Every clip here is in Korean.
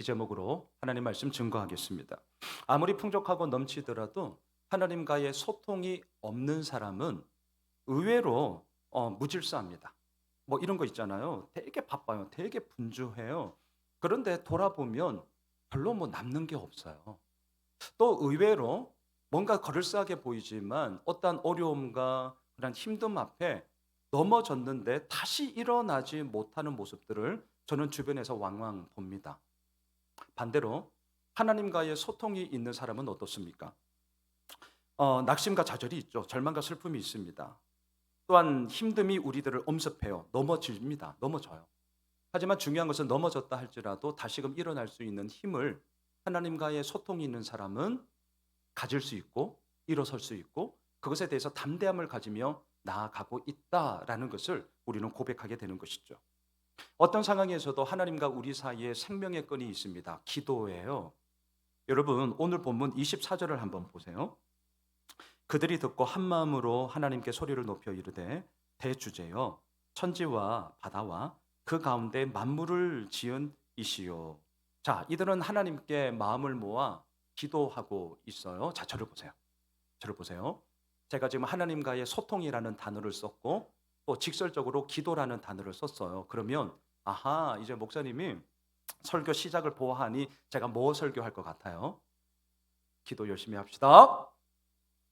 이 제목으로 하나님 말씀 증거하겠습니다. 아무리 풍족하고 넘치더라도 하나님과의 소통이 없는 사람은 의외로 무질서합니다. 뭐 이런 거 있잖아요. 되게 바빠요. 되게 분주해요. 그런데 돌아보면 별로 뭐 남는 게 없어요. 또 의외로 뭔가 그럴싸하게 보이지만 어떤 어려움과 그런 힘듦 앞에 넘어졌는데 다시 일어나지 못하는 모습들을 저는 주변에서 왕왕 봅니다. 반대로 하나님과의 소통이 있는 사람은 어떻습니까? 낙심과 좌절이 있죠. 절망과 슬픔이 있습니다. 또한 힘듦이 우리들을 엄습해요. 넘어집니다. 넘어져요. 하지만 중요한 것은 넘어졌다 할지라도 다시금 일어날 수 있는 힘을 하나님과의 소통이 있는 사람은 가질 수 있고 일어설 수 있고 그것에 대해서 담대함을 가지며 나아가고 있다라는 것을 우리는 고백하게 되는 것이죠. 어떤 상황에서도 하나님과 우리 사이에 생명의 끈이 있습니다. 기도예요. 여러분 오늘 본문 24절을 한번 보세요. 그들이 듣고 한 마음으로 하나님께 소리를 높여 이르되 대주제여 천지와 바다와 그 가운데 만물을 지은 이시요. 자, 이들은 하나님께 마음을 모아 기도하고 있어요. 자, 저를 보세요. 저를 보세요. 제가 지금 하나님과의 소통이라는 단어를 썼고 또 직설적으로 기도라는 단어를 썼어요. 그러면 아하, 이제 목사님이 설교 시작을 보아하니 제가 뭐 설교할 것 같아요? 기도 열심히 합시다.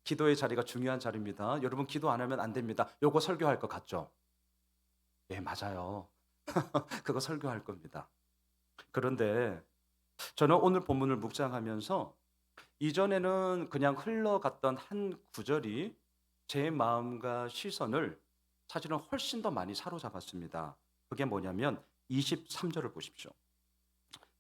기도의 자리가 중요한 자리입니다. 여러분 기도 안 하면 안 됩니다. 요거 설교할 것 같죠? 예, 맞아요. 그거 설교할 겁니다. 그런데 저는 오늘 본문을 묵상하면서 이전에는 그냥 흘러갔던 한 구절이 제 마음과 시선을 사실은 훨씬 더 많이 사로잡았습니다. 그게 뭐냐면 23절을 보십시오.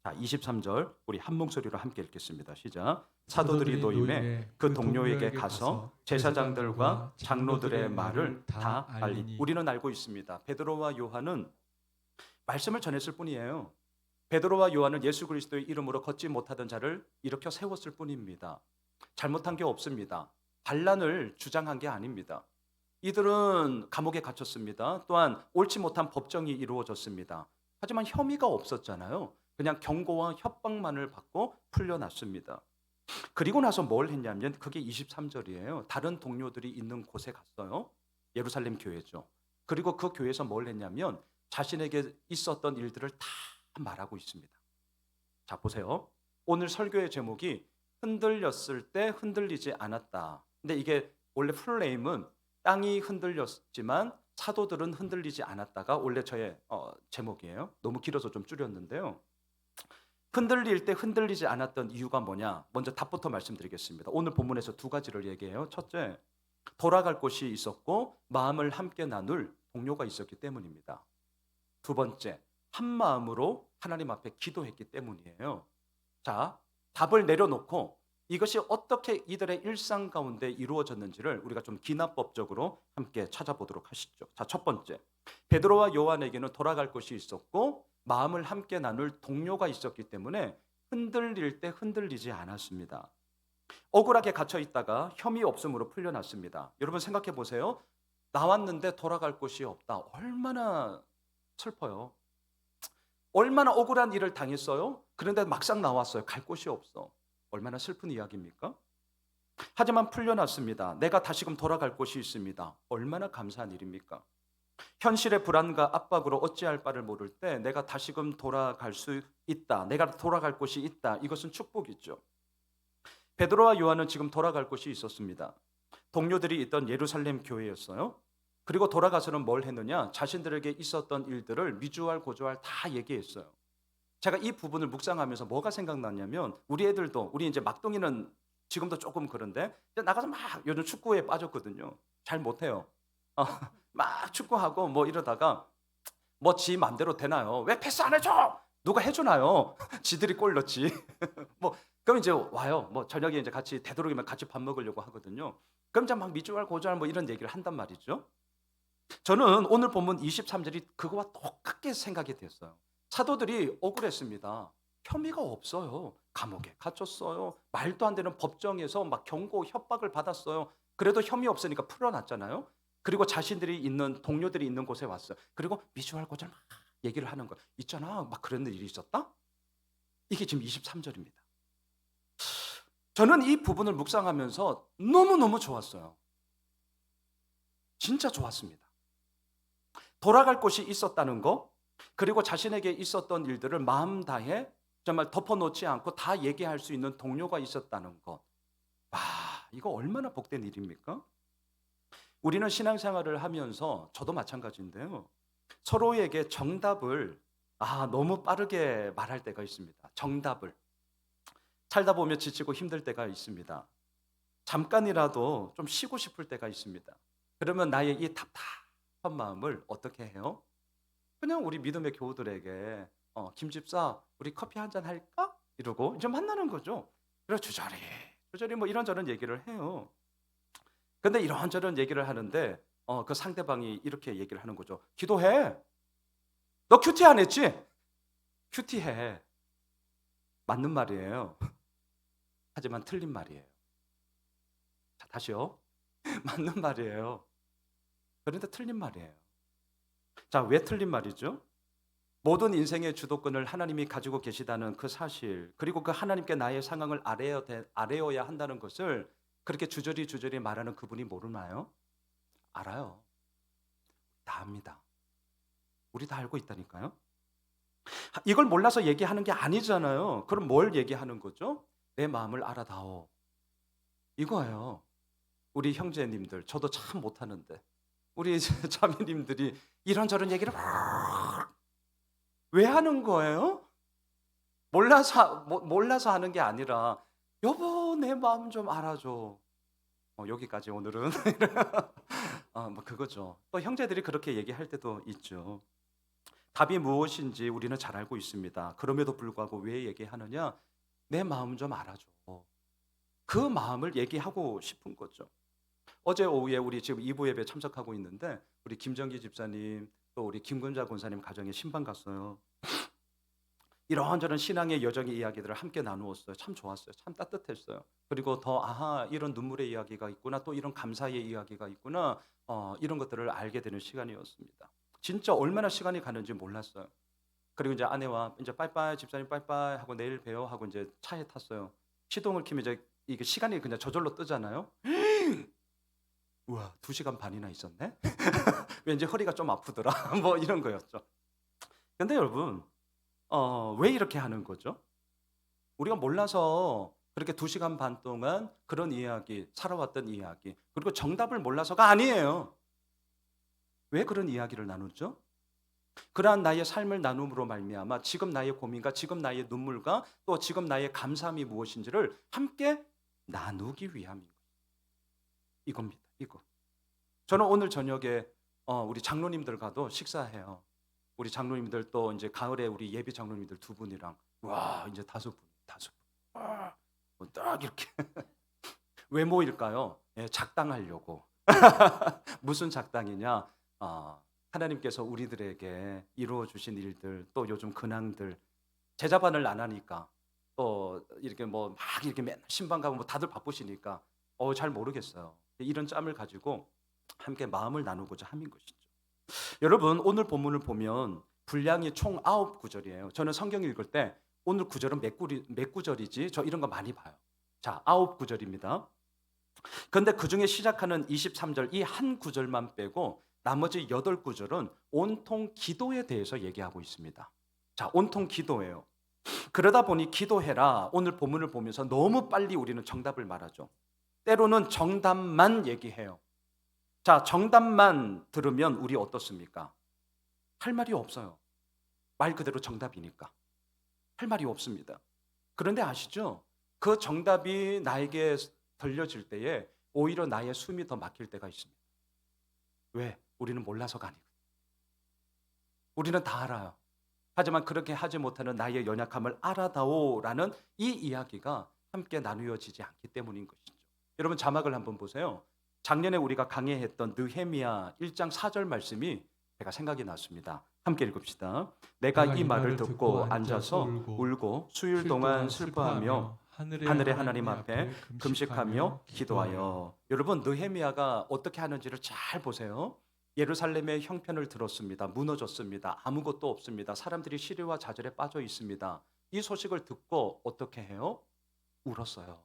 자, 23절 우리 한 목소리로 함께 읽겠습니다. 시작. 사도들이 사도들이 노임에 노임에 그 그 동료에게 동료에게 가서 가서 제사장들과 제사장들과 장로들의 장로들의 말을 말을 다 다 알리니 알리니 우리는 알고 있습니다. 베드로와 요한은 말씀을 전했을 뿐이에요. 베드로와 요한은 예수 그리스도의 이름으로 걷지 못하던 자를 일으켜 세웠을 뿐입니다. 잘못한 게 없습니다. 반란을 주장한 게 아닙니다. 이들은 감옥에 갇혔습니다. 또한 옳지 못한 법정이 이루어졌습니다. 하지만 혐의가 없었잖아요. 그냥 경고와 협박만을 받고 풀려났습니다. 그리고 나서 뭘 했냐면 그게 23절이에요. 다른 동료들이 있는 곳에 갔어요. 예루살렘 교회죠. 그리고 그 교회에서 뭘 했냐면 자신에게 있었던 일들을 다 말하고 있습니다. 자, 보세요. 오늘 설교의 제목이 흔들렸을 때 흔들리지 않았다. 근데 이게 원래 풀네임은 땅이 흔들렸지만 사도들은 흔들리지 않았다가 원래 저의 제목이에요. 너무 길어서 좀 줄였는데요. 흔들릴 때 흔들리지 않았던 이유가 뭐냐? 먼저 답부터 말씀드리겠습니다. 오늘 본문에서 두 가지를 얘기해요. 첫째, 돌아갈 곳이 있었고 마음을 함께 나눌 동료가 있었기 때문입니다. 두 번째, 한 마음으로 하나님 앞에 기도했기 때문이에요. 자, 답을 내려놓고 이것이 어떻게 이들의 일상 가운데 이루어졌는지를 우리가 좀 기납법적으로 함께 찾아보도록 하시죠. 자, 첫 번째. 베드로와 요한에게는 돌아갈 곳이 있었고 마음을 함께 나눌 동료가 있었기 때문에 흔들릴 때 흔들리지 않았습니다. 억울하게 갇혀 있다가 혐의 없음으로 풀려났습니다. 여러분 생각해 보세요. 나왔는데 돌아갈 곳이 없다. 얼마나 슬퍼요. 얼마나 억울한 일을 당했어요? 그런데 막상 나왔어요. 갈 곳이 없어. 얼마나 슬픈 이야기입니까? 하지만 풀려났습니다. 내가 다시금 돌아갈 곳이 있습니다. 얼마나 감사한 일입니까? 현실의 불안과 압박으로 어찌할 바를 모를 때 내가 다시금 돌아갈 수 있다. 내가 돌아갈 곳이 있다. 이것은 축복이죠. 베드로와 요한은 지금 돌아갈 곳이 있었습니다. 동료들이 있던 예루살렘 교회였어요. 그리고 돌아가서는 뭘 했느냐? 자신들에게 있었던 일들을 미주알 고주알 다 얘기했어요. 제가 이 부분을 묵상하면서 뭐가 생각났냐면 우리 애들도 우리 이제 막둥이는 지금도 조금 그런데 이제 나가서 막 요즘 축구에 빠졌거든요. 잘 못해요. 어, 막 축구하고 뭐 이러다가 뭐 지 맘대로 되나요? 왜 패스 안 해줘? 누가 해주나요? 지들이 골 넣지. 뭐 그럼 이제 와요. 뭐 저녁에 이제 같이 되도록이면 같이 밥 먹으려고 하거든요. 그럼 이제 막 미주알 고주알 뭐 이런 얘기를 한단 말이죠. 저는 오늘 본문 23절이 그거와 똑같게 생각이 됐어요. 사도들이 억울했습니다. 혐의가 없어요. 감옥에 갇혔어요. 말도 안 되는 법정에서 막 경고, 협박을 받았어요. 그래도 혐의 없으니까 풀어놨잖아요. 그리고 자신들이 있는 동료들이 있는 곳에 왔어요. 그리고 미주알 고주알 막 얘기를 하는 거예요. 있잖아, 막 그런 일이 있었다. 이게 지금 23절입니다. 저는 이 부분을 묵상하면서 너무너무 좋았어요. 진짜 좋았습니다. 돌아갈 곳이 있었다는 거, 그리고 자신에게 있었던 일들을 마음 다해 정말 덮어놓지 않고 다 얘기할 수 있는 동료가 있었다는 것. 와, 이거 얼마나 복된 일입니까? 우리는 신앙생활을 하면서 저도 마찬가지인데요. 서로에게 정답을 너무 빠르게 말할 때가 있습니다. 정답을. 살다 보면 지치고 힘들 때가 있습니다. 잠깐이라도 좀 쉬고 싶을 때가 있습니다. 그러면 나의 이 답답한 마음을 어떻게 해요? 그냥 우리 믿음의 교우들에게 김 집사 우리 커피 한잔 할까? 이러고 이제 만나는 거죠. 그래서 주저리 뭐 이런저런 얘기를 해요. 근데 이런저런 얘기를 하는데 그 상대방이 이렇게 얘기를 하는 거죠. 기도해. 너 큐티 안 했지? 큐티해. 맞는 말이에요. 하지만 틀린 말이에요. 자, 다시요. 맞는 말이에요. 그런데 틀린 말이에요. 자, 왜 틀린 말이죠? 모든 인생의 주도권을 하나님이 가지고 계시다는 그 사실, 그리고 그 하나님께 나의 상황을 아뢰어야 한다는 것을 그렇게 주저리 말하는 그분이 모르나요? 알아요. 다 압니다. 우리 다 알고 있다니까요. 이걸 몰라서 얘기하는 게 아니잖아요. 그럼 뭘 얘기하는 거죠? 내 마음을 알아다오. 이거예요. 우리 형제님들, 저도 참 못하는데 우리 자매님들이 이런저런 얘기를 왜 하는 거예요? 몰라서 하는 게 아니라 여보 내 마음 좀 알아줘. 여기까지 오늘은 뭐 그거죠. 또 형제들이 그렇게 얘기할 때도 있죠. 답이 무엇인지 우리는 잘 알고 있습니다. 그럼에도 불구하고 왜 얘기하느냐? 내 마음 좀 알아줘. 그 마음을 얘기하고 싶은 거죠. 어제 오후에 우리 지금 2부 예배 참석하고 있는데 우리 김정기 집사님 또 우리 김근자 권사님 가정에 신방 갔어요. 이런저런 신앙의 여정의 이야기들을 함께 나누었어요. 참 좋았어요. 참 따뜻했어요. 그리고 더 이런 눈물의 이야기가 있구나, 또 이런 감사의 이야기가 있구나, 이런 것들을 알게 되는 시간이었습니다. 진짜 얼마나 시간이 가는지 몰랐어요. 그리고 이제 아내와 이제 빠이빠이 집사님 빠이빠이 하고 내일 봬요 하고 이제 차에 탔어요. 시동을 키면 이제 이게 시간이 그냥 저절로 뜨잖아요. 우와, 2시간 반이나 있었네? 왠지 허리가 좀 아프더라. 뭐 이런 거였죠. 근데 여러분, 왜 이렇게 하는 거죠? 우리가 몰라서 그렇게 2시간 반 동안 그런 이야기, 살아왔던 이야기, 그리고 정답을 몰라서가 아니에요. 왜 그런 이야기를 나누죠? 그러한 나의 삶을 나눔으로 말미암아 지금 나의 고민과 지금 나의 눈물과 또 지금 나의 감사함이 무엇인지를 함께 나누기 위함입니다. 이겁니다. 이거. 저는 오늘 저녁에 우리 장로님들과도 식사해요. 우리 장로님들 또 이제 가을에 우리 예비 장로님들 2분이랑 와 이제 5분. 딱 이렇게 왜 모일까요? 작당하려고. 무슨 작당이냐? 하나님께서 우리들에게 이루어 주신 일들, 또 요즘 근황들, 제자반을 안 하니까 또 이렇게 뭐 막 이렇게 맨날 신방 가고 뭐 다들 바쁘시니까 잘 모르겠어요. 이런 짬을 가지고 함께 마음을 나누고자 하는 것이죠. 여러분, 오늘 본문을 보면 분량이 총 9구절이에요. 저는 성경 읽을 때 오늘 구절은 몇 구절이지? 저 이런 거 많이 봐요. 자, 9구절입니다. 그런데 그 중에 시작하는 23절 이 한 구절만 빼고 나머지 8구절은 온통 기도에 대해서 얘기하고 있습니다. 자, 온통 기도예요. 그러다 보니 기도해라. 오늘 본문을 보면서 너무 빨리 우리는 정답을 말하죠. 때로는 정답만 얘기해요. 자, 정답만 들으면 우리 어떻습니까? 할 말이 없어요. 말 그대로 정답이니까. 할 말이 없습니다. 그런데 아시죠? 그 정답이 나에게 들려질 때에 오히려 나의 숨이 더 막힐 때가 있습니다. 왜? 우리는 몰라서가 아니고. 우리는 다 알아요. 하지만 그렇게 하지 못하는 나의 연약함을 알아다오라는 이 이야기가 함께 나누어지지 않기 때문인 것이죠. 여러분 자막을 한번 보세요. 작년에 우리가 강해했던 느헤미야 1장 4절 말씀이 제가 생각이 났습니다. 함께 읽읍시다. 내가 이 말을 듣고 앉아서 울고 수일 동안 슬퍼하며 하늘의 하나님 앞에 금식하며 기도하여. 여러분 느헤미야가 어떻게 하는지를 잘 보세요. 예루살렘의 형편을 들었습니다. 무너졌습니다. 아무것도 없습니다. 사람들이 시리와 좌절에 빠져 있습니다. 이 소식을 듣고 어떻게 해요? 울었어요.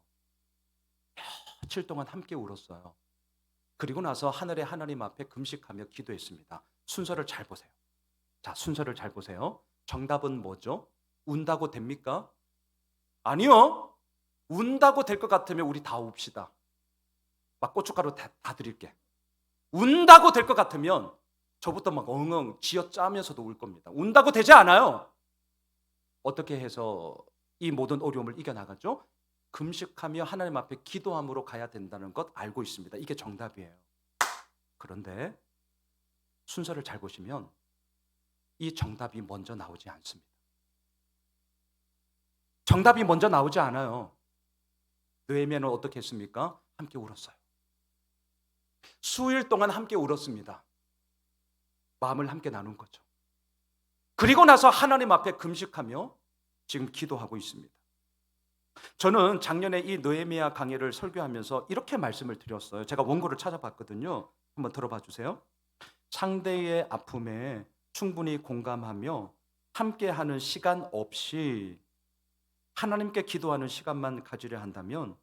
며칠 동안 함께 울었어요. 그리고 나서 하늘의 하나님 앞에 금식하며 기도했습니다. 순서를 잘 보세요. 자, 순서를 잘 보세요. 정답은 뭐죠? 운다고 됩니까? 아니요. 운다고 될 것 같으면 우리 다 웁시다. 막 고춧가루 다 드릴게. 운다고 될 것 같으면 저부터 막 엉엉 쥐어짜면서도 울 겁니다. 운다고 되지 않아요. 어떻게 해서 이 모든 어려움을 이겨나가죠? 금식하며 하나님 앞에 기도함으로 가야 된다는 것 알고 있습니다. 이게 정답이에요. 그런데 순서를 잘 보시면 이 정답이 먼저 나오지 않습니다. 정답이 먼저 나오지 않아요. 느헤미야는 어떻게 했습니까? 함께 울었어요. 수일 동안 함께 울었습니다. 마음을 함께 나눈 거죠. 그리고 나서 하나님 앞에 금식하며 지금 기도하고 있습니다. 저는 작년에 이 느헤미야 강해를 설교하면서 이렇게 말씀을 드렸어요. 제가 원고를 찾아봤거든요. 한번 들어봐 주세요. 상대의 아픔에 충분히 공감하며 함께하는 시간 없이 하나님께 기도하는 시간만 가지려 한다면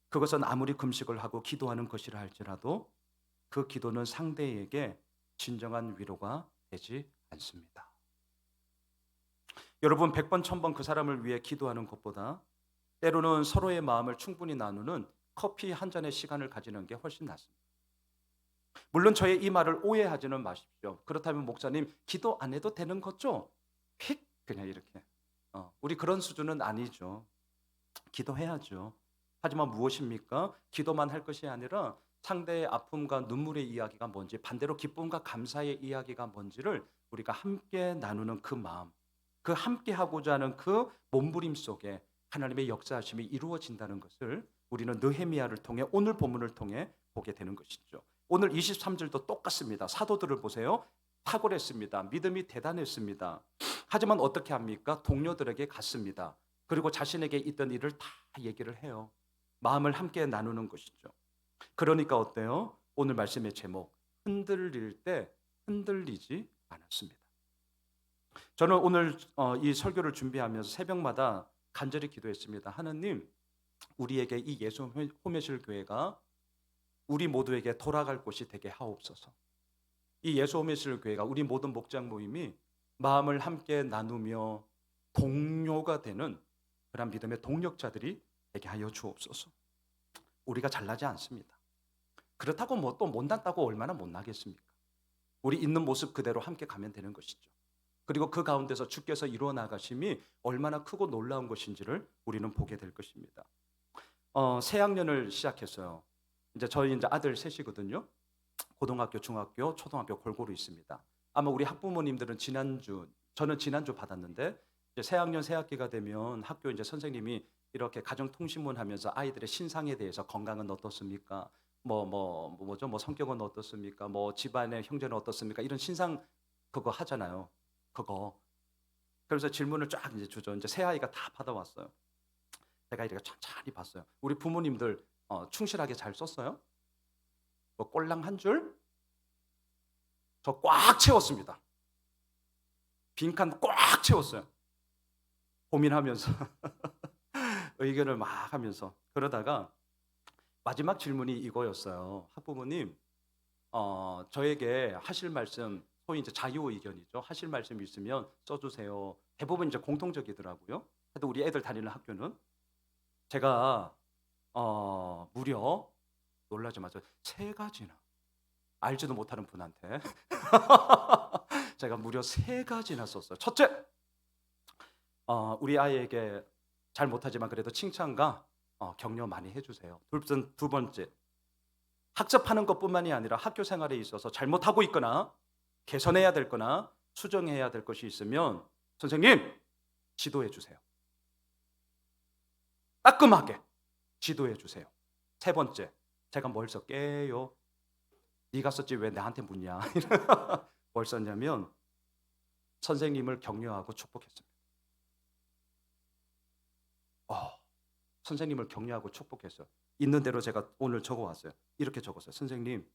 그것은 아무리 금식을 하고 기도하는 것이라 할지라도 그 기도는 상대에게 진정한 위로가 되지 않습니다. 여러분 100번 1000번 그 사람을 위해 기도하는 것보다 때로는 서로의 마음을 충분히 나누는 커피 한 잔의 시간을 가지는 게 훨씬 낫습니다. 물론 저의 이 말을 오해하지는 마십시오. 그렇다면 목사님 기도 안 해도 되는 거죠? 휙 그냥 이렇게. 우리 그런 수준은 아니죠. 기도해야죠. 하지만 무엇입니까? 기도만 할 것이 아니라 상대의 아픔과 눈물의 이야기가 뭔지, 반대로 기쁨과 감사의 이야기가 뭔지를 우리가 함께 나누는 그 마음, 그 함께 하고자 하는 그 몸부림 속에 하나님의 역사하심이 이루어진다는 것을 우리는 느헤미야를 통해 오늘 본문을 통해 보게 되는 것이죠. 오늘 23절도 똑같습니다. 사도들을 보세요. 탁월했습니다. 믿음이 대단했습니다. 하지만 어떻게 합니까? 동료들에게 갔습니다. 그리고 자신에게 있던 일을 다 얘기를 해요. 마음을 함께 나누는 것이죠. 그러니까 어때요? 오늘 말씀의 제목, 흔들릴 때 흔들리지 않았습니다. 저는 오늘 이 설교를 준비하면서 새벽마다 간절히 기도했습니다. 하나님, 우리에게 이 예수 호메실 교회가 우리 모두에게 돌아갈 곳이 되게 하옵소서. 이 예수 호메실 교회가 우리 모든 목장 모임이 마음을 함께 나누며 동료가 되는 그런 믿음의 동력자들이 되게 하여 주옵소서. 우리가 잘나지 않습니다. 그렇다고 뭐 또 못났다고 얼마나 못나겠습니까? 우리 있는 모습 그대로 함께 가면 되는 것이죠. 그리고 그 가운데서 주께서 이루어 나가심이 얼마나 크고 놀라운 것인지를 우리는 보게 될 것입니다. 새 학년을 시작했어요. 저희 아들 셋이거든요. 고등학교, 중학교, 초등학교 골고루 있습니다. 아마 우리 학부모님들은 저는 지난주 받았는데 이제 새 학년 새 학기가 되면 학교 선생님이 이렇게 가정통신문 하면서 아이들의 신상에 대해서 건강은 어떻습니까? 뭐죠? 성격은 어떻습니까? 집안의 형제는 어떻습니까? 이런 신상 그거 하잖아요. 그거. 그래서 질문을 쫙 주죠. 새 아이가 다 받아왔어요. 제가 이렇게 천천히 봤어요. 우리 부모님들 충실하게 잘 썼어요? 꼴랑 한 줄? 저 꽉 채웠습니다. 빈칸 꽉 채웠어요. 고민하면서 의견을 막 하면서 그러다가 마지막 질문이 이거였어요. 학부모님, 저에게 하실 말씀, 소위 자유 의견이죠. 하실 말씀 있으면 써주세요. 대부분 공통적이더라고요. 하여튼 우리 애들 다니는 학교는 제가 무려 놀라지 마세요. 3가지나 알지도 못하는 분한테 제가 무려 3가지나 썼어요. 첫째, 우리 아이에게 잘 못하지만 그래도 칭찬과 격려 많이 해주세요. 두 번째, 학습하는 것뿐만이 아니라 학교 생활에 있어서 잘못하고 있거나 개선해야 될 거나 수정해야 될 것이 있으면 선생님 지도해 주세요. 따끔하게 지도해 주세요. 세 번째, 제가 뭘 썼게요? 네가 썼지 왜 나한테 묻냐? 뭘 썼냐면 선생님을 격려하고 축복했습니다. 선생님을 격려하고 축복했어요. 있는 대로 제가 오늘 적어왔어요. 이렇게 적었어요. 선생님,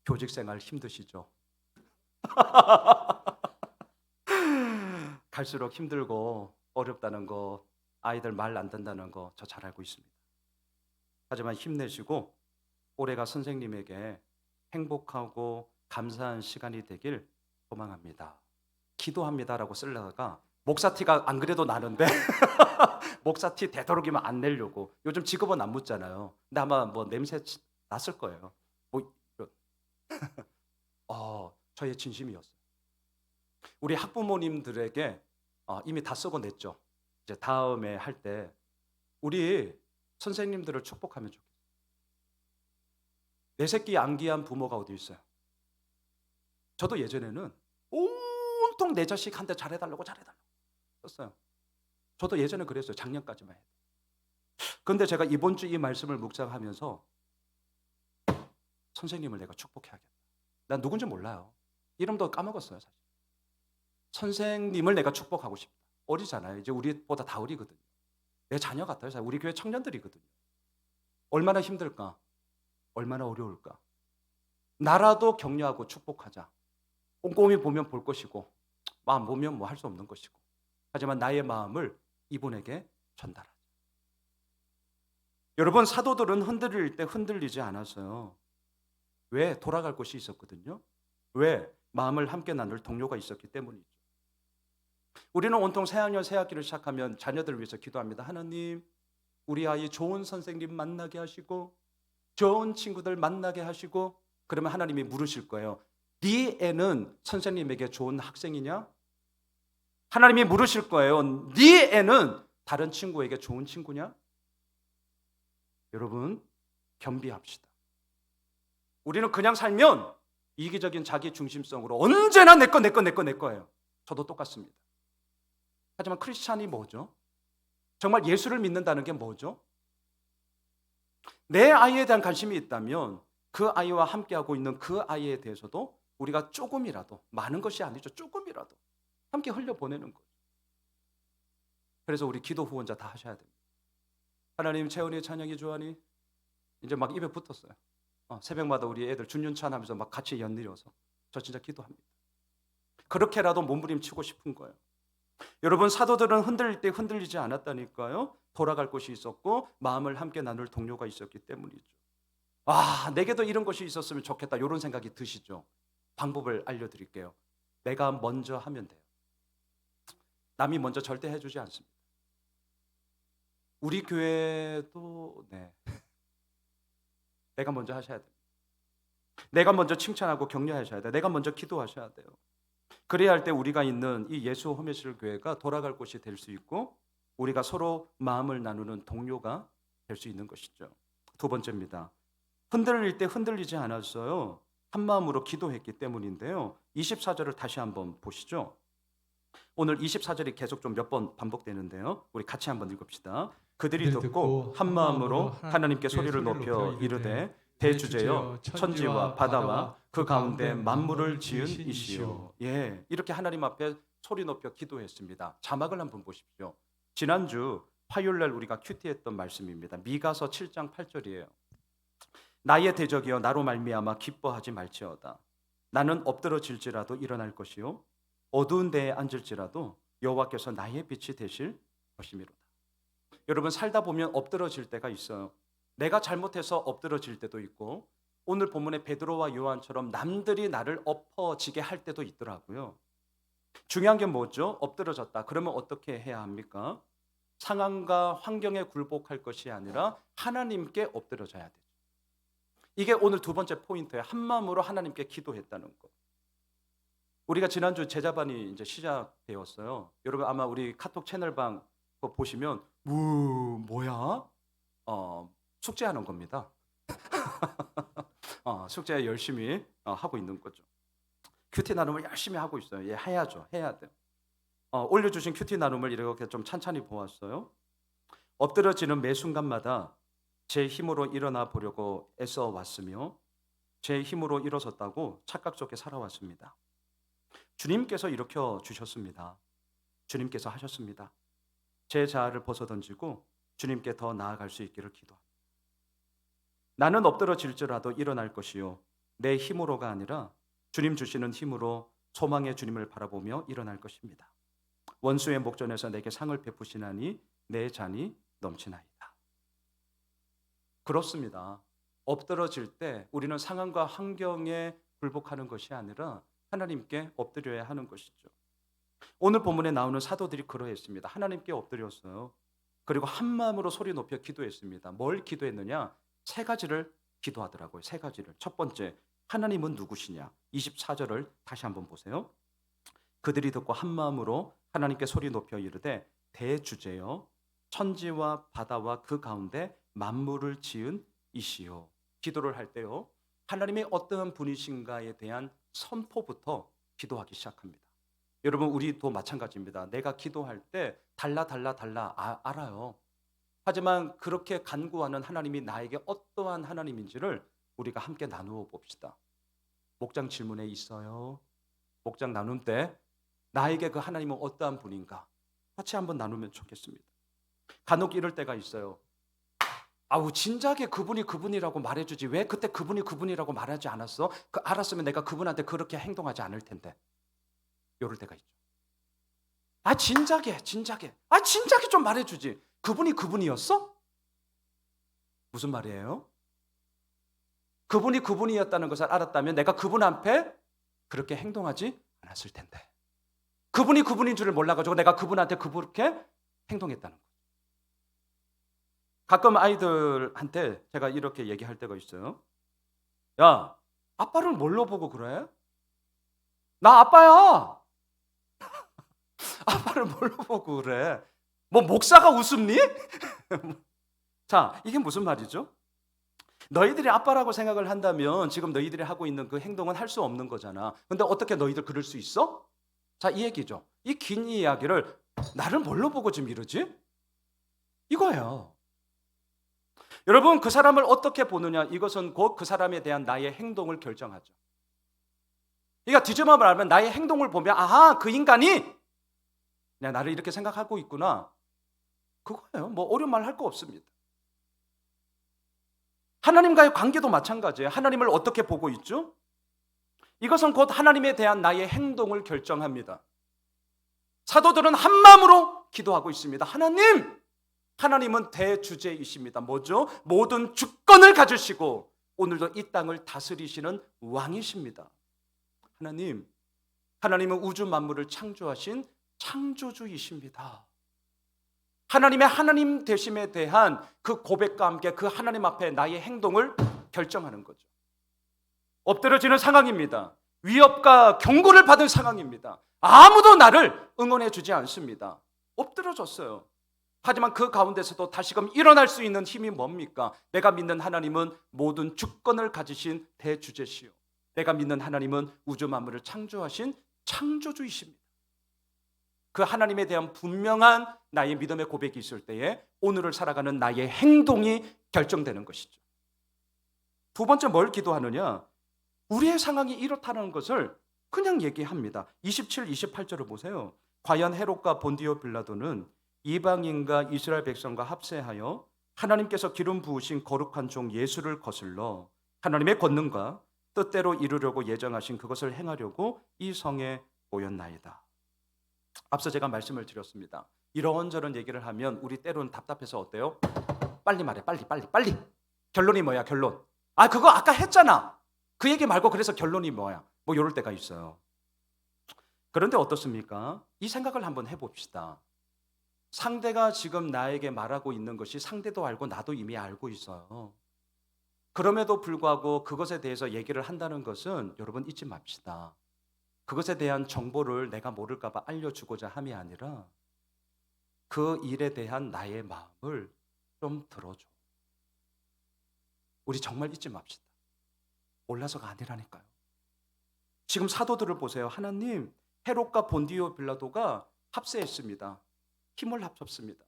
교직생활 힘드시죠? 갈수록 힘들고 어렵다는 거, 아이들 말 안 듣는다는 거 저 잘 알고 있습니다. 하지만 힘내시고 올해가 선생님에게 행복하고 감사한 시간이 되길 소망합니다. 기도합니다라고 쓰려다가 목사 티가 안 그래도 나는데 목사 티 되도록이면 안 내려고. 요즘 직업은 안 묻잖아요. 근데 아마 뭐 냄새 났을 거예요. 뭐 저의 진심이었어요. 우리 학부모님들에게 이미 다 쓰고 냈죠. 이제 다음에 할 때 우리 선생님들을 축복하면 좋겠어요. 내 새끼 안기한 부모가 어디 있어요? 저도 예전에는 온통 내 자식한테 잘해달라고 썼어요. 저도 예전에 그랬어요. 작년까지만 해도. 그런데 제가 이번 주 이 말씀을 묵상하면서 선생님을 내가 축복해야겠다. 난 누군지 몰라요. 이름도 까먹었어요, 사실. 선생님을 내가 축복하고 싶다. 어리잖아요. 이제 우리보다 다 어리거든요. 내 자녀 같아요. 우리 교회 청년들이거든요. 얼마나 힘들까? 얼마나 어려울까? 나라도 격려하고 축복하자. 꼼꼼히 보면 볼 것이고 마음 보면 뭐 할 수 없는 것이고. 하지만 나의 마음을 이분에게 전달하자. 여러분, 사도들은 흔들릴 때 흔들리지 않았어요. 왜? 돌아갈 곳이 있었거든요. 왜? 마음을 함께 나눌 동료가 있었기 때문이죠. 우리는 온통 새학년 새학기를 시작하면 자녀들을 위해서 기도합니다. 하나님, 우리 아이 좋은 선생님 만나게 하시고 좋은 친구들 만나게 하시고. 그러면 하나님이 물으실 거예요. 네 애는 선생님에게 좋은 학생이냐? 하나님이 물으실 거예요. 네 애는 다른 친구에게 좋은 친구냐? 여러분, 겸비합시다. 우리는 그냥 살면 이기적인 자기 중심성으로 언제나 내 거예요. 저도 똑같습니다. 하지만 크리스찬이 뭐죠? 정말 예수를 믿는다는 게 뭐죠? 내 아이에 대한 관심이 있다면 그 아이와 함께하고 있는 그 아이에 대해서도 우리가 조금이라도, 많은 것이 아니죠, 조금이라도 함께 흘려보내는 거죠. 그래서 우리 기도 후원자 다 하셔야 됩니다. 하나님, 채원이, 찬영이, 조한이 이제 막 입에 붙었어요. 새벽마다 우리 애들 준윤찬 하면서 막 같이 연일어서 저 진짜 기도합니다. 그렇게라도 몸부림치고 싶은 거예요. 여러분, 사도들은 흔들릴 때 흔들리지 않았다니까요. 돌아갈 곳이 있었고 마음을 함께 나눌 동료가 있었기 때문이죠. 내게도 이런 것이 있었으면 좋겠다, 이런 생각이 드시죠? 방법을 알려드릴게요. 내가 먼저 하면 돼요. 남이 먼저 절대 해주지 않습니다. 우리 교회도 내가 먼저 하셔야 돼요. 내가 먼저 칭찬하고 격려하셔야 돼요. 내가 먼저 기도하셔야 돼요. 그래야 할 때 우리가 있는 이 예수 홈에실 교회가 돌아갈 곳이 될 수 있고 우리가 서로 마음을 나누는 동료가 될 수 있는 것이죠. 두 번째입니다. 흔들릴 때 흔들리지 않았어요. 한 마음으로 기도했기 때문인데요. 24절을 다시 한번 보시죠. 오늘 24절이 계속 좀 몇 번 반복되는데요. 우리 같이 한번 읽읍시다. 그들이 듣고 한 마음으로 하나님께 소리를 높여 이르되 대주제여 천지와 바다와 그 가운데 만물을 지은 이시오. 이렇게 하나님 앞에 소리 높여 기도했습니다. 자막을 한번 보십시오. 지난주 화요일날 우리가 큐티했던 말씀입니다. 미가서 7장 8절이에요. 나의 대적이여 나로 말미암아 기뻐하지 말지어다. 나는 엎드러질지라도 일어날 것이요 어두운 데에 앉을지라도 여호와께서 나의 빛이 되실 것이미로다. 여러분, 살다 보면 엎드러질 때가 있어요. 내가 잘못해서 엎드러질 때도 있고 오늘 본문의 베드로와 요한처럼 남들이 나를 엎어지게 할 때도 있더라고요. 중요한 게 뭐죠? 엎드러졌다. 그러면 어떻게 해야 합니까? 상황과 환경에 굴복할 것이 아니라 하나님께 엎드러져야 되죠. 이게 오늘 두 번째 포인트예요. 한 마음으로 하나님께 기도했다는 거. 우리가 지난주 제자반이 이제 시작되었어요. 여러분 아마 우리 카톡 채널방 보시면 뭐야? 숙제하는 겁니다. 숙제 열심히 하고 있는 거죠. 큐티 나눔을 열심히 하고 있어요. 해야죠. 해야 돼요. 올려주신 큐티 나눔을 이렇게 좀 찬찬히 보았어요. 엎드러지는 매 순간마다 제 힘으로 일어나 보려고 애써 왔으며 제 힘으로 일어섰다고 착각 속에 살아왔습니다. 주님께서 일으켜 주셨습니다. 주님께서 하셨습니다. 제 자아를 벗어던지고 주님께 더 나아갈 수 있기를 기도합니다. 나는 엎드러질지라도 일어날 것이요 내 힘으로가 아니라 주님 주시는 힘으로 소망의 주님을 바라보며 일어날 것입니다. 원수의 목전에서 내게 상을 베푸시나니 내 잔이 넘치나이다. 그렇습니다. 엎드러질 때 우리는 상황과 환경에 굴복하는 것이 아니라 하나님께 엎드려야 하는 것이죠. 오늘 본문에 나오는 사도들이 그러했습니다. 하나님께 엎드렸어요. 그리고 한 마음으로 소리 높여 기도했습니다. 뭘 기도했느냐? 세 가지를 기도하더라고요. 세 가지를. 첫 번째, 하나님은 누구시냐? 24절을 다시 한번 보세요. 그들이 듣고 한 마음으로 하나님께 소리 높여 이르되 대주제여 천지와 바다와 그 가운데 만물을 지은 이시요. 기도를 할 때요, 하나님이 어떠한 분이신가에 대한 선포부터 기도하기 시작합니다. 여러분, 우리도 마찬가지입니다. 내가 기도할 때 달라 알아요. 하지만 그렇게 간구하는 하나님이 나에게 어떠한 하나님인지를 우리가 함께 나누어 봅시다. 목장 질문에 있어요. 목장 나눔 때 나에게 그 하나님은 어떠한 분인가 같이 한번 나누면 좋겠습니다. 간혹 이럴 때가 있어요. 아우, 진작에 그분이 그분이라고 말해주지 왜 그때 그분이 그분이라고 말하지 않았어? 알았으면 내가 그분한테 그렇게 행동하지 않을 텐데. 이럴 때가 있죠. 진작에 좀 말해주지. 그분이 그분이었어? 무슨 말이에요? 그분이 그분이었다는 것을 알았다면 내가 그분 앞에 그렇게 행동하지 않았을 텐데. 그분이 그분인 줄을 몰라가지고 내가 그분한테 그렇게 행동했다는 거죠. 가끔 아이들한테 제가 이렇게 얘기할 때가 있어요. 야, 아빠를 뭘로 보고 그래? 나 아빠야. 아빠를 뭘로 보고 그래? 뭐 목사가 웃음니? 자, 이게 무슨 말이죠? 너희들이 아빠라고 생각을 한다면 지금 너희들이 하고 있는 그 행동은 할 수 없는 거잖아. 근데 어떻게 너희들 그럴 수 있어? 자, 이 얘기죠. 이 긴 이야기를 나를 뭘로 보고 지금 이러지? 이거예요. 여러분, 그 사람을 어떻게 보느냐, 이것은 곧 그 사람에 대한 나의 행동을 결정하죠. 그러니까 뒤집어 말하면 나의 행동을 보면 아하, 그 인간이 그냥 나를 이렇게 생각하고 있구나. 그거예요. 뭐 어려운 말 할 거 없습니다. 하나님과의 관계도 마찬가지예요. 하나님을 어떻게 보고 있죠? 이것은 곧 하나님에 대한 나의 행동을 결정합니다. 사도들은 한 마음으로 기도하고 있습니다. 하나님은 대주제이십니다. 뭐죠? 모든 주권을 가지시고 오늘도 이 땅을 다스리시는 왕이십니다. 하나님은 우주 만물을 창조하신 창조주이십니다. 하나님의 하나님 되심에 대한 그 고백과 함께 그 하나님 앞에 나의 행동을 결정하는 거죠. 엎드려지는 상황입니다. 위협과 경고를 받은 상황입니다. 아무도 나를 응원해 주지 않습니다. 엎드려졌어요. 하지만 그 가운데서도 다시금 일어날 수 있는 힘이 뭡니까? 내가 믿는 하나님은 모든 주권을 가지신 대주제시요, 내가 믿는 하나님은 우주 만물을 창조하신 창조주이십니다. 그 하나님에 대한 분명한 나의 믿음의 고백이 있을 때에 오늘을 살아가는 나의 행동이 결정되는 것이죠. 두 번째, 뭘 기도하느냐? 우리의 상황이 이렇다는 것을 그냥 얘기합니다. 27, 28절을 보세요. 과연 헤롯과 본디오 빌라도는 이방인과 이스라엘 백성과 합세하여 하나님께서 기름 부으신 거룩한 종 예수를 거슬러 하나님의 권능과 뜻대로 이루려고 예정하신 그것을 행하려고 이 성에 모였나이다. 앞서 제가 말씀을 드렸습니다. 이런저런 얘기를 하면 우리 때로는 답답해서 어때요? 빨리 말해, 빨리. 결론이 뭐야, 결론? 그거 아까 했잖아. 그 얘기 말고 그래서 결론이 뭐야? 뭐 이럴 때가 있어요. 그런데 어떻습니까? 이 생각을 한번 해봅시다. 상대가 지금 나에게 말하고 있는 것이 상대도 알고 나도 이미 알고 있어요. 그럼에도 불구하고 그것에 대해서 얘기를 한다는 것은 여러분 잊지 맙시다. 그것에 대한 정보를 내가 모를까 봐 알려주고자 함이 아니라 그 일에 대한 나의 마음을 좀 들어줘. 우리 정말 잊지 맙시다. 몰라서가 아니라니까요. 지금 사도들을 보세요. 하나님, 헤롯과 본디오 빌라도가 합세했습니다. 힘을 합쳤습니다.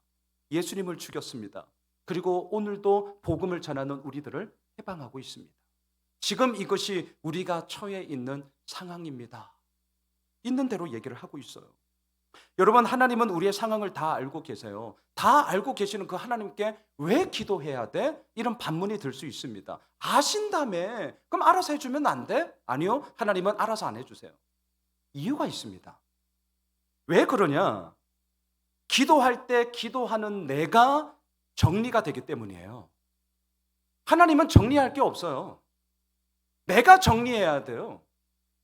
예수님을 죽였습니다. 그리고 오늘도 복음을 전하는 우리들을 해방하고 있습니다. 지금 이것이 우리가 처해 있는 상황입니다. 있는 대로 얘기를 하고 있어요. 여러분, 하나님은 우리의 상황을 다 알고 계세요. 다 알고 계시는 그 하나님께 왜 기도해야 돼? 이런 반문이 들 수 있습니다. 아신다며 그럼 알아서 해주면 안 돼? 아니요, 하나님은 알아서 안 해주세요. 이유가 있습니다. 왜 그러냐? 기도할 때 기도하는 내가 정리가 되기 때문이에요. 하나님은 정리할 게 없어요. 내가 정리해야 돼요.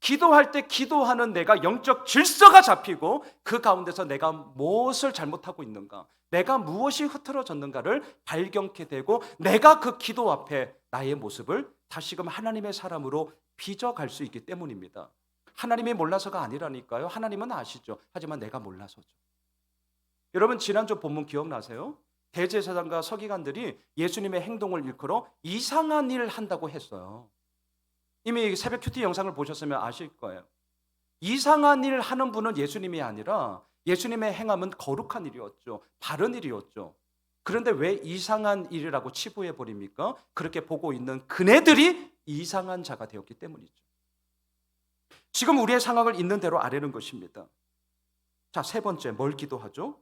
기도할 때 기도하는 내가 영적 질서가 잡히고 그 가운데서 내가 무엇을 잘못하고 있는가, 내가 무엇이 흐트러졌는가를 발견케 되고 내가 그 기도 앞에 나의 모습을 다시금 하나님의 사람으로 빚어갈 수 있기 때문입니다. 하나님이 몰라서가 아니라니까요. 하나님은 아시죠. 하지만 내가 몰라서죠. 여러분 지난주 본문 기억나세요? 대제사장과 서기관들이 예수님의 행동을 일컬어 이상한 일을 한다고 했어요. 이미 새벽 큐티 영상을 보셨으면 아실 거예요. 이상한 일을 하는 분은 예수님이 아니라 예수님의 행함은 거룩한 일이었죠. 바른 일이었죠. 그런데 왜 이상한 일이라고 치부해 버립니까? 그렇게 보고 있는 그네들이 이상한 자가 되었기 때문이죠. 지금 우리의 상황을 있는 대로 아뢰는 것입니다. 자, 세 번째 뭘 기도하죠?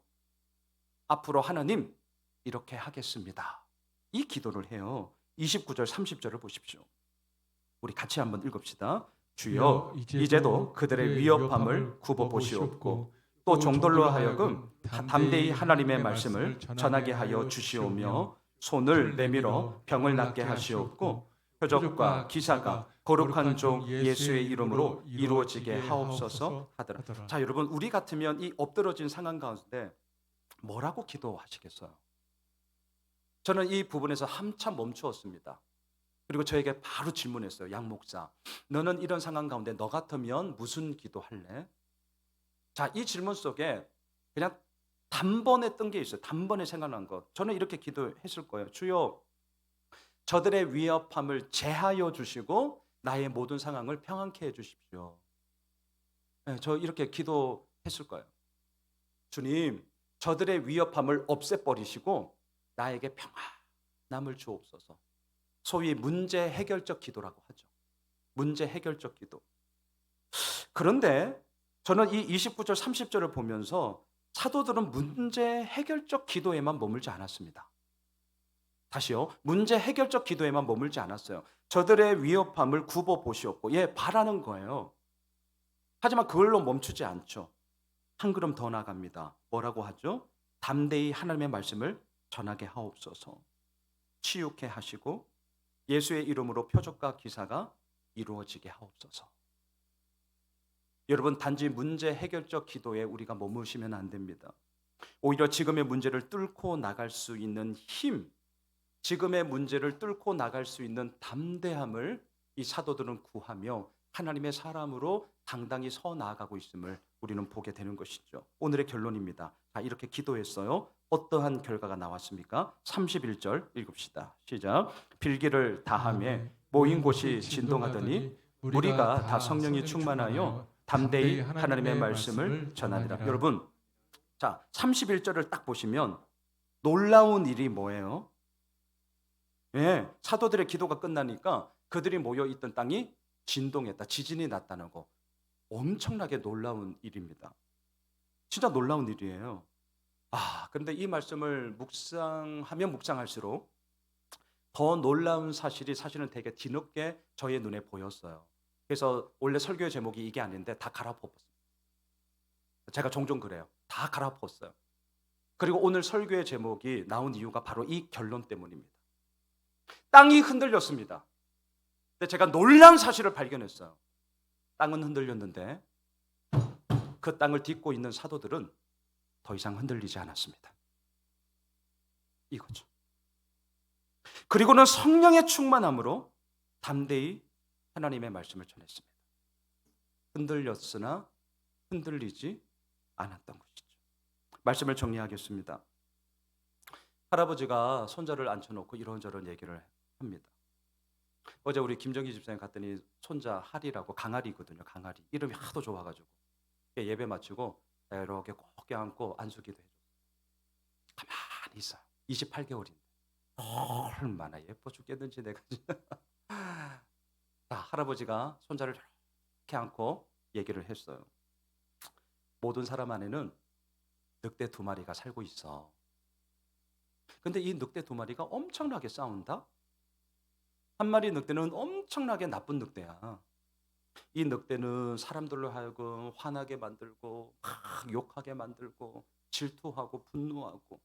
앞으로 하나님 이렇게 하겠습니다. 이 기도를 해요. 29절 30절을 보십시오. 우리 같이 한번 읽읍시다. 주여 이제도 그들의 위협함을 굽어 보시옵고 또 종들로 하여금 담대히 하나님의 말씀을 전하게 하여 주시오며 손을 내밀어 병을 낫게 하시옵고 표적과 기사가 거룩한 종 예수의 이름으로 이루어지게 하옵소서 하더라. 자, 여러분 우리 같으면 이 엎드러진 상황 가운데 뭐라고 기도하시겠어요? 저는 이 부분에서 한참 멈추었습니다. 그리고 저에게 바로 질문했어요. 양 목사, 너는 이런 상황 가운데 너 같으면 무슨 기도할래? 자, 이 질문 속에 그냥 단번에 뜬 게 있어요. 단번에 생각난 것. 저는 이렇게 기도했을 거예요. 주여, 저들의 위협함을 제하여 주시고 나의 모든 상황을 평안케 해 주십시오. 네, 저 이렇게 기도했을 거예요. 주님, 저들의 위협함을 없애버리시고 나에게 평안함을 주옵소서. 소위 문제 해결적 기도라고 하죠. 문제 해결적 기도. 그런데 저는 이 29절 30절을 보면서 사도들은 문제 해결적 기도에만 머물지 않았습니다. 다시요. 문제 해결적 기도에만 머물지 않았어요. 저들의 위협함을 굽어 보시옵고, 바라는 거예요. 하지만 그걸로 멈추지 않죠. 한 걸음 더 나갑니다. 뭐라고 하죠? 담대히 하나님의 말씀을 전하게 하옵소서. 치유케 하시고 예수의 이름으로 표적과 기사가 이루어지게 하옵소서. 여러분 단지 문제 해결적 기도에 우리가 머무시면 안 됩니다. 오히려 지금의 문제를 뚫고 나갈 수 있는 힘, 지금의 문제를 뚫고 나갈 수 있는 담대함을 이 사도들은 구하며 하나님의 사람으로 당당히 서 나아가고 있음을 우리는 보게 되는 것이죠. 오늘의 결론입니다. 자, 이렇게 기도했어요. 어떠한 결과가 나왔습니까? 31절 읽읍시다. 시작. 빌기를 다하며 모인 곳이 진동하더니 무리가 다 성령이 충만하여 담대히 하나님의 말씀을 전하니라. 여러분, 자 31절을 딱 보시면 놀라운 일이 뭐예요? 사도들의 기도가 끝나니까 그들이 모여 있던 땅이 진동했다. 지진이 났다는 거. 엄청나게 놀라운 일입니다. 진짜 놀라운 일이에요. 그런데 이 말씀을 묵상하면 묵상할수록 더 놀라운 사실이 사실은 되게 뒤늦게 저의 눈에 보였어요. 그래서 원래 설교의 제목이 이게 아닌데 다 갈아엎었어요. 제가 종종 그래요. 다 갈아엎었어요. 그리고 오늘 설교의 제목이 나온 이유가 바로 이 결론 때문입니다. 땅이 흔들렸습니다. 근데 제가 놀라운 사실을 발견했어요. 땅은 흔들렸는데 그 땅을 딛고 있는 사도들은 더 이상 흔들리지 않았습니다. 이거죠. 그리고는 성령의 충만함으로 담대히 하나님의 말씀을 전했습니다. 흔들렸으나 흔들리지 않았던 것이죠. 말씀을 정리하겠습니다. 할아버지가 손자를 앉혀놓고 이런저런 얘기를 합니다. 어제 우리 김정희 집사님 갔더니 손자 하리라고, 강아리거든요. 강아리. 이름이 하도 좋아가지고 예배 마치고 이렇게 꼭 껴안고 안수기도 해줬어요. 가만히 있어요. 28개월인데 얼마나 예뻐 죽겠는지 내가. 자, 할아버지가 손자를 이렇게 안고 얘기를 했어요. 모든 사람 안에는 늑대 2마리가 살고 있어. 근데 이 늑대 2마리가 엄청나게 싸운다? 한 마리 늑대는 엄청나게 나쁜 늑대야. 이 늑대는 사람들로 하여금 화나게 만들고 막 욕하게 만들고 질투하고 분노하고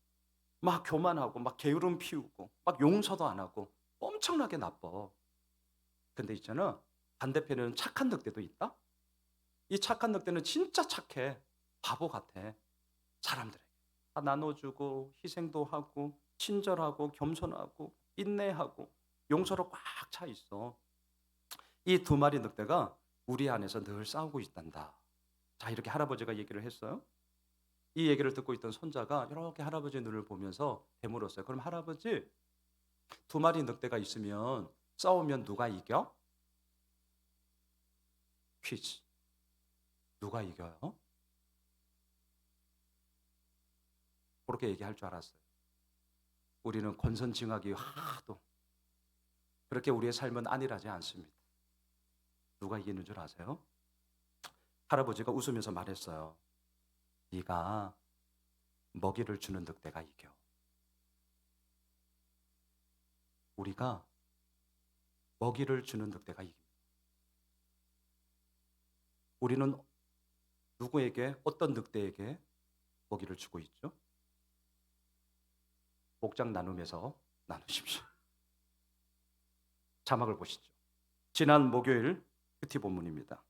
막 교만하고 막 게으름 피우고 막 용서도 안 하고 엄청나게 나빠. 근데 있잖아, 반대편에는 착한 늑대도 있다. 이 착한 늑대는 진짜 착해. 바보 같아. 사람들에게 다 나눠주고 희생도 하고 친절하고 겸손하고 인내하고 용서로 꽉 차 있어. 이 두 마리 늑대가 우리 안에서 늘 싸우고 있단다. 자, 이렇게 할아버지가 얘기를 했어요. 이 얘기를 듣고 있던 손자가 이렇게 할아버지의 눈을 보면서 되물었어요. 그럼 할아버지, 두 마리 늑대가 있으면 싸우면 누가 이겨? 퀴즈. 누가 이겨요? 그렇게 얘기할 줄 알았어요. 우리는 권선징악이 하도 그렇게 우리의 삶은 안일하지 않습니다. 누가 이기는 줄 아세요? 할아버지가 웃으면서 말했어요. 네가 먹이를 주는 늑대가 이겨. 우리가 먹이를 주는 늑대가 이깁니다. 우리는 누구에게, 어떤 늑대에게 먹이를 주고 있죠? 목장 나눔에서 나누십시오. 자막을 보시죠. 지난 목요일 큐티 본문입니다.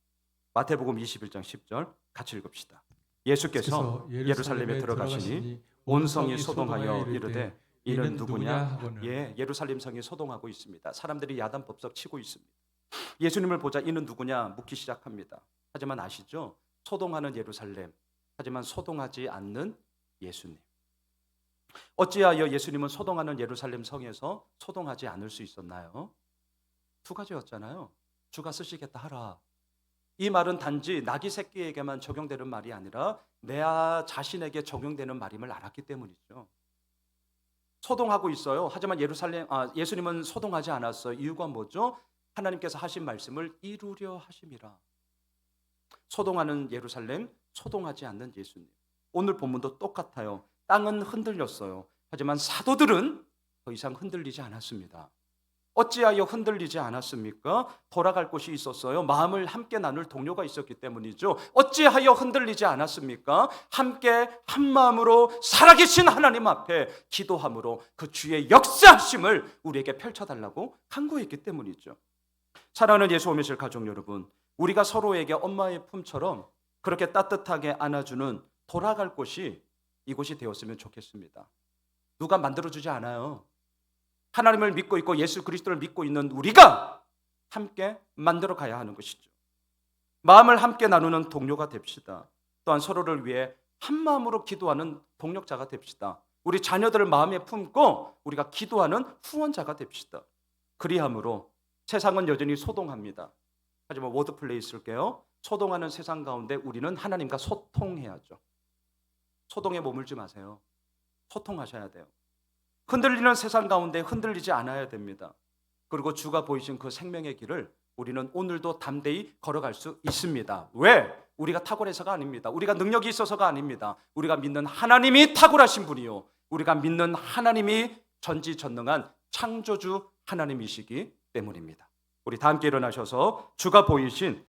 마태복음 21장 10절 같이 읽읍시다. 예수께서 예루살렘에 들어가시니 온 성이 소동하여 이르되 이는 누구냐? 예, 예루살렘 성이 소동하고 있습니다. 사람들이 야단법석 치고 있습니다. 예수님을 보자 이는 누구냐 묻기 시작합니다. 하지만 아시죠? 소동하는 예루살렘, 하지만 소동하지 않는 예수님. 어찌하여 예수님은 소동하는 예루살렘 성에서 소동하지 않을 수 있었나요? 두 가지였잖아요. 주가 쓰시겠다 하라. 이 말은 단지 나귀 새끼에게만 적용되는 말이 아니라 내 자신에게 적용되는 말임을 알았기 때문이죠. 소동하고 있어요. 하지만 예수님은 소동하지 않았어요. 이유가 뭐죠? 하나님께서 하신 말씀을 이루려 하심이라. 소동하는 예루살렘, 소동하지 않는 예수님. 오늘 본문도 똑같아요. 땅은 흔들렸어요. 하지만 사도들은 더 이상 흔들리지 않았습니다. 어찌하여 흔들리지 않았습니까? 돌아갈 곳이 있었어요. 마음을 함께 나눌 동료가 있었기 때문이죠. 어찌하여 흔들리지 않았습니까? 함께 한 마음으로 살아계신 하나님 앞에 기도함으로 그 주의 역사하심을 우리에게 펼쳐달라고 간구했기 때문이죠. 사랑하는 예수 오미실 가족 여러분, 우리가 서로에게 엄마의 품처럼 그렇게 따뜻하게 안아주는 돌아갈 곳이 이곳이 되었으면 좋겠습니다. 누가 만들어주지 않아요. 하나님을 믿고 있고 예수 그리스도를 믿고 있는 우리가 함께 만들어 가야 하는 것이죠. 마음을 함께 나누는 동료가 됩시다. 또한 서로를 위해 한 마음으로 기도하는 동력자가 됩시다. 우리 자녀들을 마음에 품고 우리가 기도하는 후원자가 됩시다. 그리함으로 세상은 여전히 소동합니다. 하지만 워드플레이 쓸게요. 소동하는 세상 가운데 우리는 하나님과 소통해야죠. 소동에 머물지 마세요. 소통하셔야 돼요. 흔들리는 세상 가운데 흔들리지 않아야 됩니다. 그리고 주가 보이신 그 생명의 길을 우리는 오늘도 담대히 걸어갈 수 있습니다. 왜? 우리가 탁월해서가 아닙니다. 우리가 능력이 있어서가 아닙니다. 우리가 믿는 하나님이 탁월하신 분이요, 우리가 믿는 하나님이 전지전능한 창조주 하나님이시기 때문입니다. 우리 다 함께 일어나셔서 주가 보이신